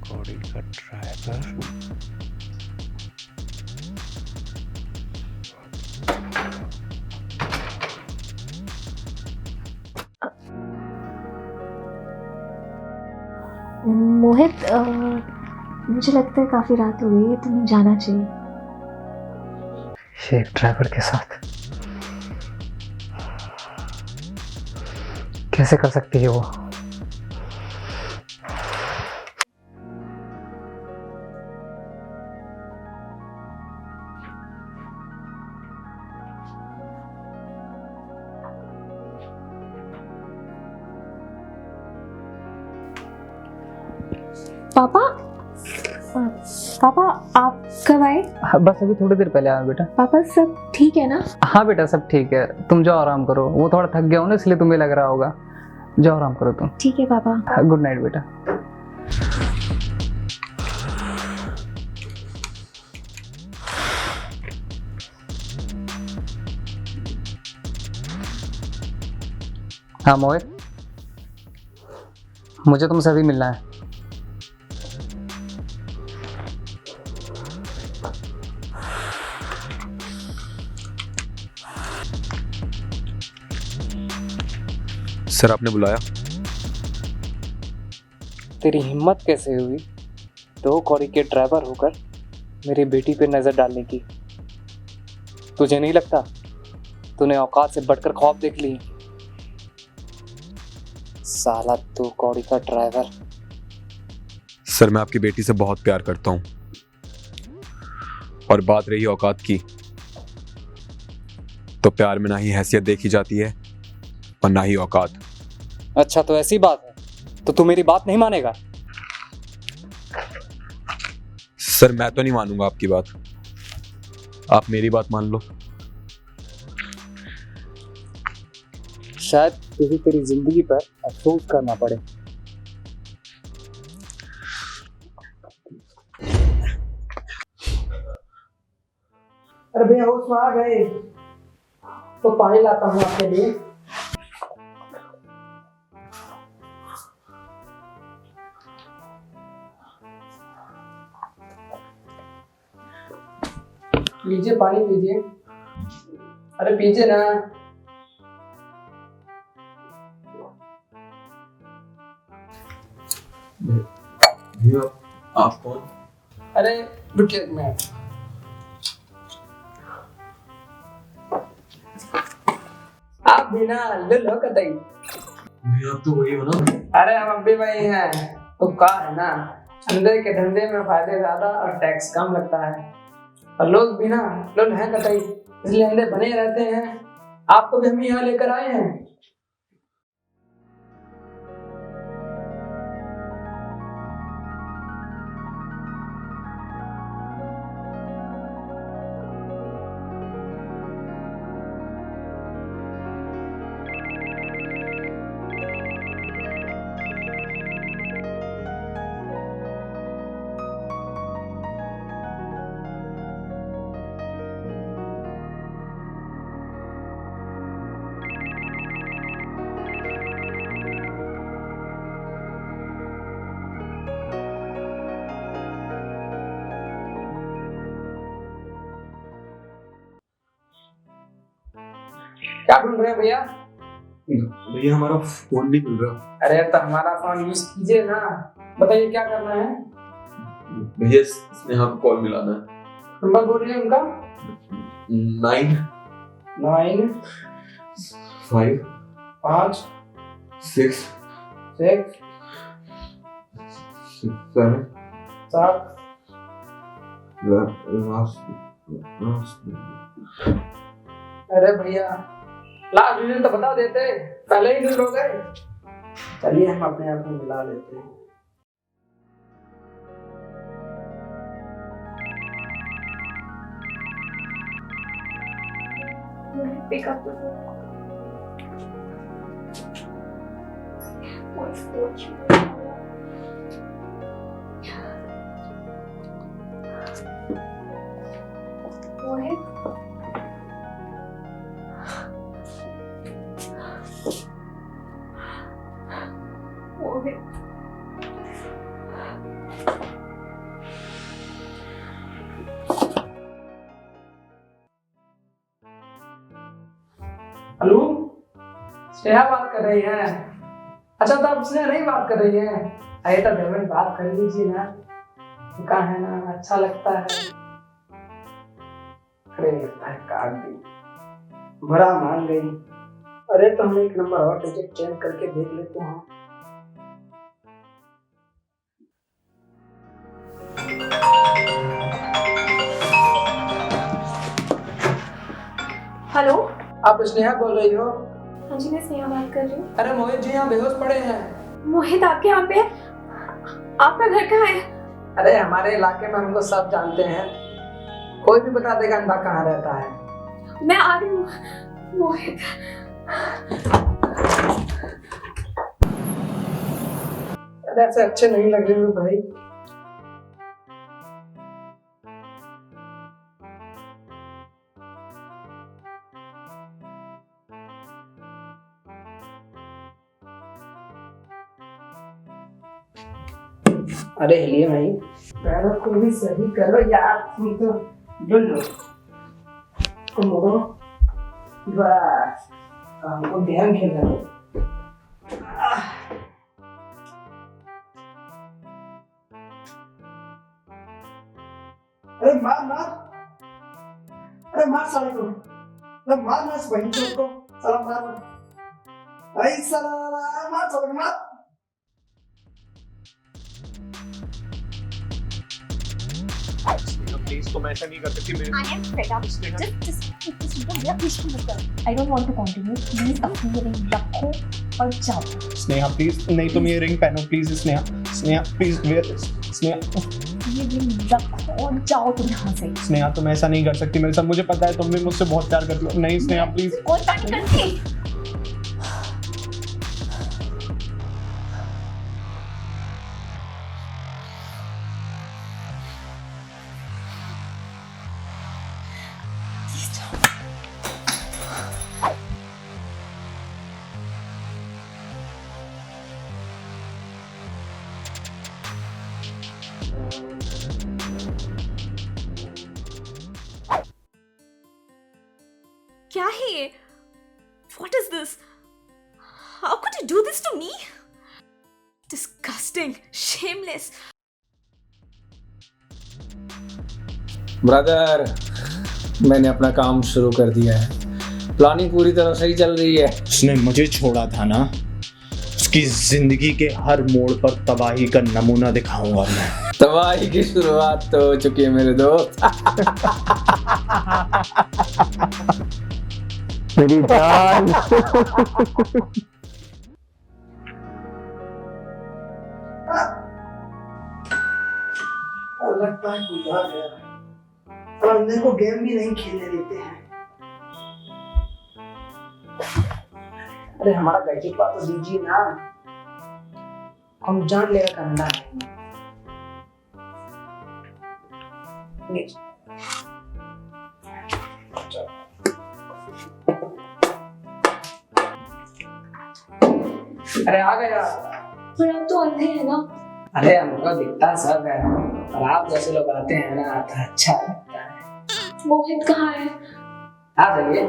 गाड़ी का ड्राइवर मोहित, मुझे लगता है काफी रात हो गई है, तुम्हें जाना चाहिए। ये एक ड्राइवर के साथ कैसे कर सकती है वो? पापा, पापा आप कब आए? बस अभी थोड़ी देर पहले आया बेटा। पापा सब ठीक है ना? हाँ बेटा, सब ठीक है। तुम जाओ आराम करो। वो थोड़ा थक गया हूँ ना, इसलिए तुम्हें लग रहा होगा। जाओ आराम करो तुम। ठीक है पापा। गुड नाइट बेटा। हाँ मोहित, मुझे तुमसे अभी मिलना है। सर आपने बुलाया? तेरी हिम्मत कैसे हुई दो कौड़ी के ड्राइवर होकर मेरी बेटी पे नजर डालने की? तुझे नहीं लगता तूने औकात से बढ़कर ख्वाब देख ली? साला दो कौड़ी का ड्राइवर। सर मैं आपकी बेटी से बहुत प्यार करता हूँ, और बात रही औकात की, तो प्यार में ना ही हैसियत देखी जाती है और ना ही औकात। अच्छा तो ऐसी बात है, तो तू मेरी बात नहीं मानेगा? सर मैं तो नहीं मानूंगा आपकी बात, आप मेरी बात मान लो। शायद तुझे तेरी जिंदगी पर अफसोस करना पड़े। अरे भैया उसमें आ गए, तो पानी लाता हूँ आपके लिए। लीजिए पानी पीजिए। अरे पीजिए ना। भैया आप कौन? अरे रुकिए एक मिनट। आप भी ना लो कतई। भैया आप तो वही हो ना? अरे हम भी वही हैं, तो कहा है ना, अंधे के धंधे में फायदे ज्यादा और टैक्स कम लगता है, और लोग भी ना लोग हैं कतई, इसलिए अंधे बने रहते हैं। आपको भी हम यहाँ लेकर आए हैं। क्या ढूंढ रहे हैं भैया? भैया हमारा फोन नहीं मिल रहा। अरे तो हमारा फोन यूज कीजिए ना। बताइए क्या करना है? भैया स्नेहा को कॉल मिलाना है। नंबर बोलिए उनका। 9 9 5 5 6 6 7 7 लास्ट अरे भैया, लास्ट डिटेल तो बता देते, पहले ही हो गए। चलिए हम अपने आप में मिला लेते हैं। पिक अप मोहित, मोहित, हेलो, स्नेहा बात कर रही है? अच्छा, तो आप स्नेहा नहीं बात कर रही है? अरे तो 2 मिनट बात कर लीजिए ना, कहा है ना, अच्छा लगता है। अरे लगता है काट दी, बड़ा मान गई। अरे तो हम एक नंबर और टिकट चेंज करके देख लेते हैं। हेलो। आप स्नेहा बोल रही हो? हाँ जी, मैं स्नेहा बात कर रही हूँ। अरे मोहित जी यहाँ बेहोश पड़े हैं। मोहित, आपके यहाँ पे? आपका घर कहाँ है? अरे हमारे इलाके में हमको सब जानते हैं, कोई भी बता देगा अंधा कहाँ रहता है। मैं आ रही हूँ मोहित। अरे ऐसे अच्छे नहीं लग रहे हो भाई। अरे हिलिए भाई, पैरों को भी सही करो यार, तुम तो डुल लो। इसको मोड़ो, बस हमको ध्यान खेलना है। अरे मार मार, अरे मार साले को, अरे मार ना इस बहन को, साला मार, अरे साला मार साले को मार। प्लीज, तुम ऐसा नहीं कर सकती। I am fed up. I don't want to continue. Please अपनी रिंग रखो और जाओ। स्नेहा प्लीज, नहीं तुम ये रिंग पहनो प्लीज। स्नेहा, स्नेहा प्लीज, स्नेहा, ये रिंग रखो और जाओ तुम यहाँ से। स्नेहा तुम ऐसा नहीं कर सकती मेरे साथ, मुझे पता है तुम भी मुझसे बहुत प्यार करती हो। नहीं स्नेहा प्लीज। कोई बात नहीं करती। क्या है ये? What is this? How could you do this to me? Disgusting, shameless. Brother, मैंने अपना काम शुरू कर दिया है। प्लानिंग पूरी तरह सही चल रही है। उसने मुझे छोड़ा था ना, उसकी जिंदगी के हर मोड़ पर तबाही का नमूना दिखाऊंगा मैं। तबाही की शुरुआत तो हो चुकी है मेरे दोस्त। मेरी जान। लगता है गुजर गया, और अंदर को गेम भी नहीं खेलने देते हैं। अरे हमारा गैजेट बात तो दीजिए ना, हम जान लेगा कंधा है। अरे आ गया। पर आप तो अंधे हैं ना। अरे हमको दिखता सब है, और आप जैसे लोग आते हैं ना तो अच्छा लगता है। मोहित कहाँ है? आ जाइए।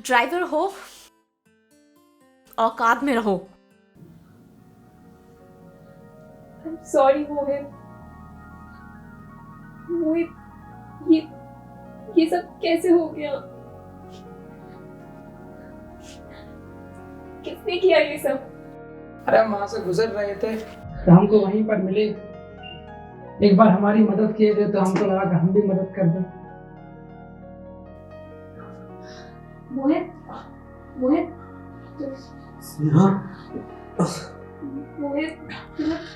ड्राइवर हो, औकात में रहो। I'm sorry मोहित। ये सब कैसे हो गया? किसने किया ये सब? अरे हम वहां से गुजर रहे थे तो हमको वहीं पर मिले, एक बार हमारी मदद किए थे तो हमको लगा कि हम भी मदद कर दें। मोहित तुम्हें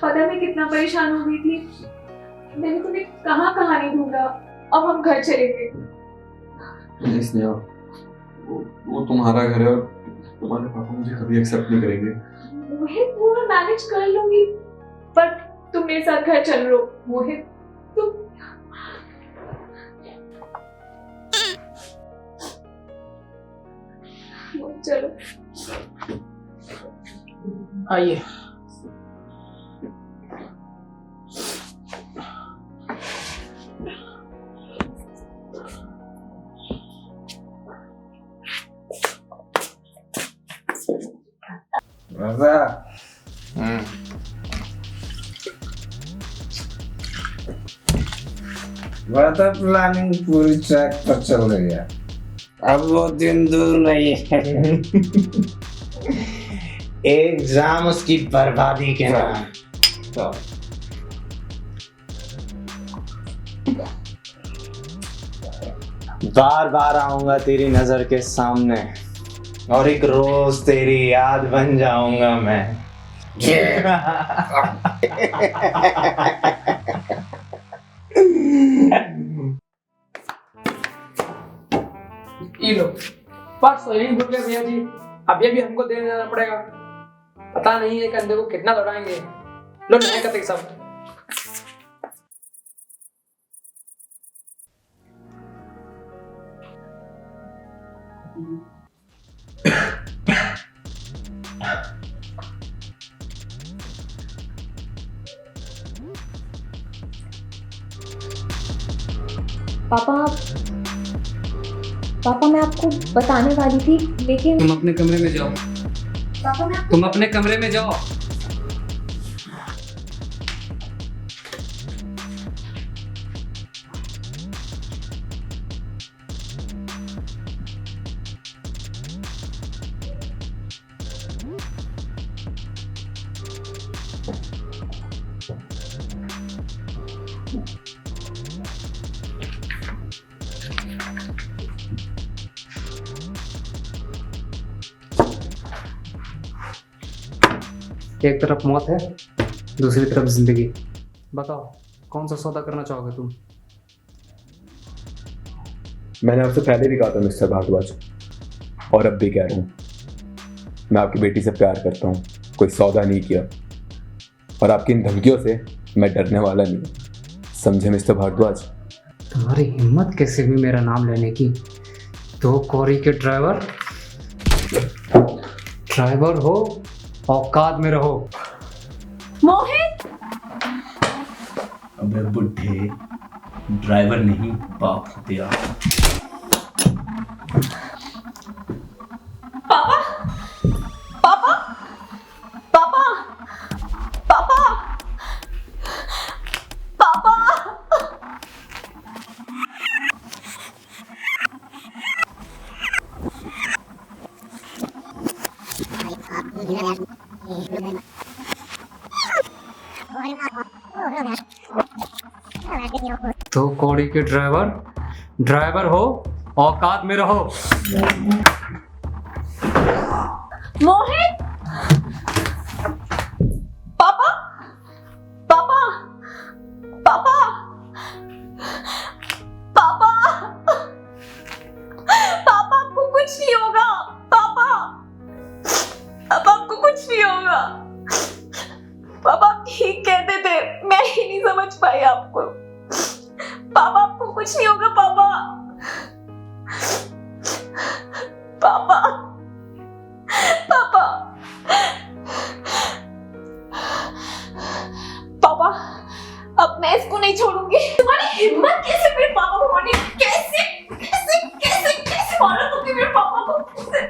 पता मैं कितना परेशान हो गई थी। मैंने तुम्हें कहाँ नहीं ढूंढा। अब हम घर चलेंगे। नहीं स्नेहा, वो तुम्हारा घर है और तुम्हारे पापा मुझे कभी एक्सेप्ट नहीं करेंगे। मोहित वो मैं मैनेज कर लूंगी, पर तुम मेरे साथ घर चल लो। मोहित तुम चलो आइए। बता प्लानिंग पूरी ट्रैक पर चल रही है। अब वो दिन दूर नहीं है। एग्जाम उसकी बर्बादी के नाम। तो बार बार आऊंगा तेरी नजर के सामने और एक रोज तेरी याद बन जाऊंगा मैं। ये लो, पर्स तो यहीं भूल गए भैया जी। अब ये भी हमको दे देना पड़ेगा। पता नहीं है कंधे को कितना दौड़ाएंगे। लो नहीं करते सब। पापा मैं आपको बताने वाली थी, लेकिन तुम अपने कमरे में जाओ। तुम अपने कमरे में जाओ। एक तरफ मौत है, दूसरी तरफ जिंदगी। बताओ कौन सा सौदा करना चाहोगे तुम? मैंने आपसे पहले भी कहा था मिस्टर भारद्वाज, और अब भी कह रहा हूँ, मैं आपकी बेटी से प्यार करता हूँ, कोई सौदा नहीं किया। और आपकी इन धमकियों से मैं डरने वाला नहीं। समझे मिस्टर भारद्वाज? तुम्हारी हिम्मत कैसे हुई मेरा नाम लेने की? दो कौड़ी के ड्राइवर हो, औकात में रहो। मोहित! अबे बुड्ढे, ड्राइवर नहीं बाप हो तेरा। पापा! पापा! पापा! पापा! पापा! दो कौड़ी के ड्राइवर हो, औकात में रहो। मोहित! पापा! पापा! पापा! पापा! पापा आपको कुछ नहीं होगा। पापा! अब आपको कुछ नहीं होगा। पापा आप ठीक कहते थे, मैं ही नहीं समझ पाई आपको। पापा आपको कुछ नहीं होगा। पापा! पापा! पापा! पापा अब मैं इसको नहीं छोड़ूंगी। तुम्हारी हिम्मत कैसे मेरे पापा को मारने? कैसे कैसे कैसे कैसे मारा तुमने मेरे पापा को? कैसे?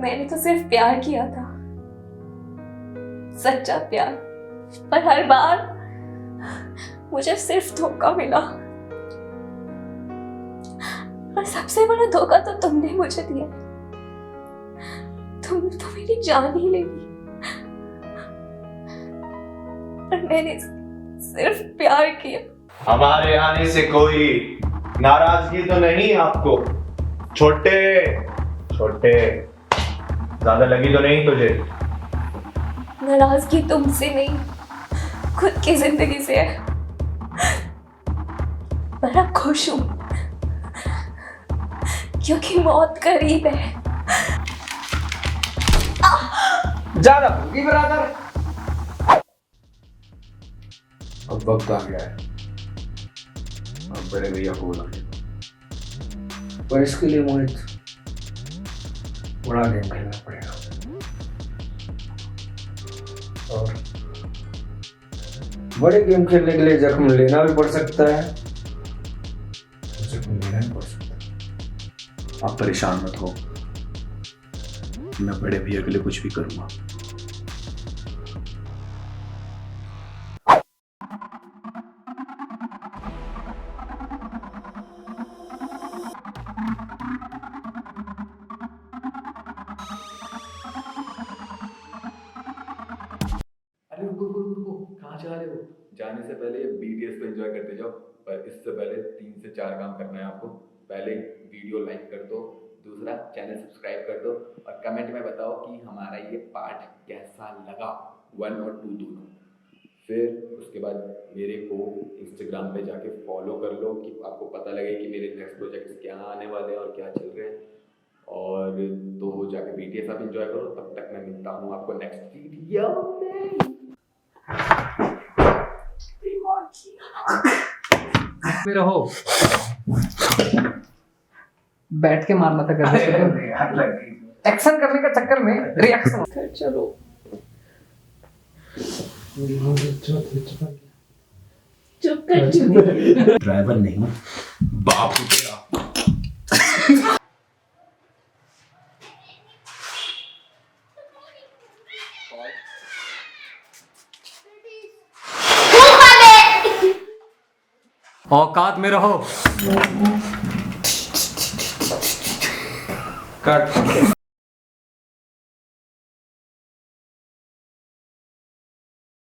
मैंने तो सिर्फ प्यार किया था, सच्चा प्यार, पर हर बार मुझे सिर्फ धोखा मिला। और सबसे बड़ा धोखा तो तुमने मुझे दिया। तुम तो मेरी जान ही ले ली। और मैंने सिर्फ प्यार किया। हमारे आने से कोई नाराजगी तो नहीं आपको? छोटे छोटे ज्यादा लगी तो नहीं तुझे? नाराजगी तुमसे नहीं, खुद की जिंदगी से है। पर अब खुश हूं क्योंकि मौत करीब है। ज्यादा भूखी बराबर। अब वक्त आ गया है, अब बड़े भैया को बुलाने का। पर इसके लिए मोहित बड़ा गेम खेलना पड़ेगा। और बड़े गेम खेलने के लिए जख्म लेना भी पड़ सकता है, जख्म लेना भी पड़ सकता है। आप परेशान मत हो, मैं बड़े भैया के लिए कुछ भी करूंगा। अरे रुको रुको रुको, कहाँ जा रहे हो? जाने से पहले BTS को एंजॉय करते जाओ, पर इससे पहले 3 से 4 काम करना है आपको। पहले वीडियो लाइक कर दो, दूसरा चैनल सब्सक्राइब कर दो, और कमेंट में बताओ कि हमारा ये पार्ट कैसा लगा, 1 और 2 दोनों। फिर उसके बाद मेरे को इंस्टाग्राम पे जाके फॉलो कर लो कि आपको पता लगे कि मेरे नेक्स्ट प्रोजेक्ट्स क्या आने वाले हैं और क्या चल रहे हैं। और तो जाके BTS आप एंजॉय करो। तब तक मैं मिलता हूँ आपको नेक्स्ट वीडियो में। में रहो, बैठ के मारना था कर एक्शन करने के चक्कर में रिएक्शन। चलो चुप कर। ड्राइवर नहीं, बाप हूँ तेरा। औकात में रहो। कट।